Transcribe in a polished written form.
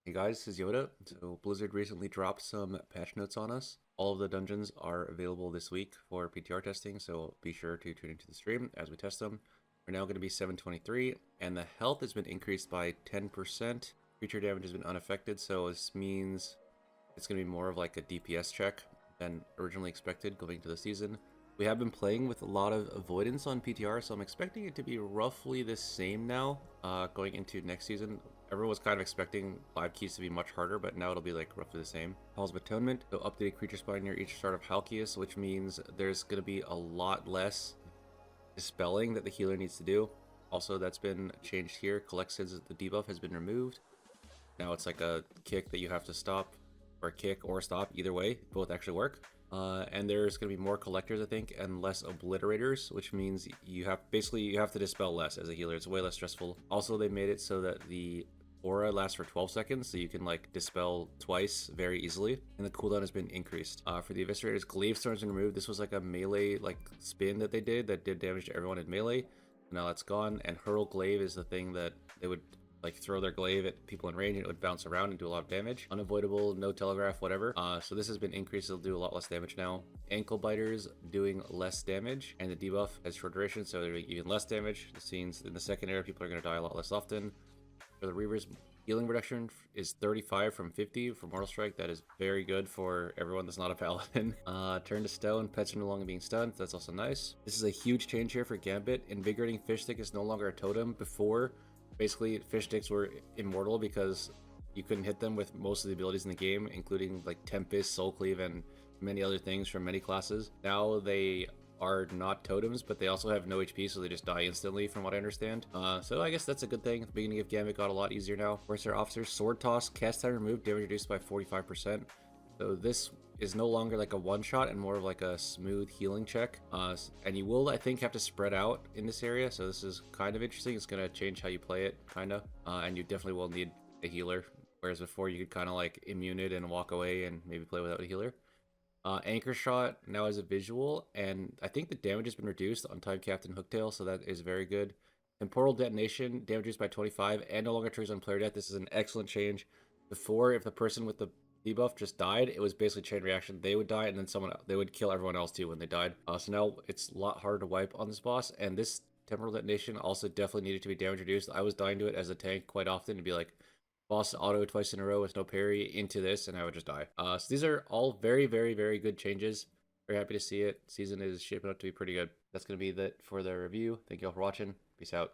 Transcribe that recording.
Hey guys, this is Yoda. So Blizzard recently dropped some patch notes on us. All of the dungeons are available this week for PTR testing, so be sure to tune into the stream as we test them. We're now going to be 723, and the health has been increased by 10%. Creature damage has been unaffected, so this means it's going to be more of like a DPS check than originally expected going into the season. We have been playing with a lot of avoidance on PTR, so I'm expecting it to be roughly the same now going into next season. Everyone was kind of expecting 5 keys to be much harder, but now it'll be like roughly the same. Halls of Atonement, so updated creature spawn near each start of Halkias, which means there's going to be a lot less dispelling that the healer needs to do. Also, that's been changed here. Collect says the debuff has been removed. Now it's like a kick that you have to stop, or kick or stop, either way. Both actually work. And there's going to be more collectors, I think, and less obliterators, which means you have to dispel less as a healer. It's way less stressful. Also, they made it so that the aura lasts for 12 seconds, so you can like dispel twice very easily, and the cooldown has been increased. For the eviscerators, glaive storm's been removed. This was like a melee like spin that they did that did damage to everyone in melee. Now that's gone, and hurl glaive is the thing that they would like throw their glaive at people in range and it would bounce around and do a lot of damage. Unavoidable, no telegraph, whatever. So this has been increased. It'll do a lot less damage now. Ankle biters doing less damage, and the debuff has short duration, so they're even less damage. This means in the second era, people are going to die a lot less often. For the Reavers, healing reduction is 35 from 50 for Mortal Strike. That is very good for everyone that's not a paladin. Turn to stone, pets are no longer being stunned. That's also nice. This is a huge change here for Gambit. Invigorating Fish Stick is no longer a totem. Before, basically, fish sticks were immortal because you couldn't hit them with most of the abilities in the game, including like Tempest, Soul Cleave, and many other things from many classes. Now they are not totems, but they also have no HP, so they just die instantly from what I understand. So I guess that's a good thing. The beginning of Gambit got a lot easier now. Force Officers, Sword Toss, cast time removed, damage reduced by 45%. So this is no longer like a one-shot and more of like a smooth healing check. And you will, I think, have to spread out in this area, so this is kind of interesting. It's going to change how you play it, kind of. And you definitely will need a healer, whereas before you could kind of like immune it and walk away and maybe play without a healer. Anchor Shot now has a visual, and I think the damage has been reduced on Time Captain Hooktail, so that is very good. Temporal Detonation, damage reduced by 25, and no longer triggers on player death. This is an excellent change. Before, if the person with the debuff just died, it was basically chain reaction. They would die, and then they would kill everyone else too when they died. So now it's a lot harder to wipe on this boss, and this Temporal Detonation also definitely needed to be damage reduced. I was dying to it as a tank quite often to be like, boss auto twice in a row with no parry into this, and I would just die. So these are all very, very, very good changes. Very happy to see it. Season is shaping up to be pretty good. That's going to be it for the review. Thank you all for watching. Peace out.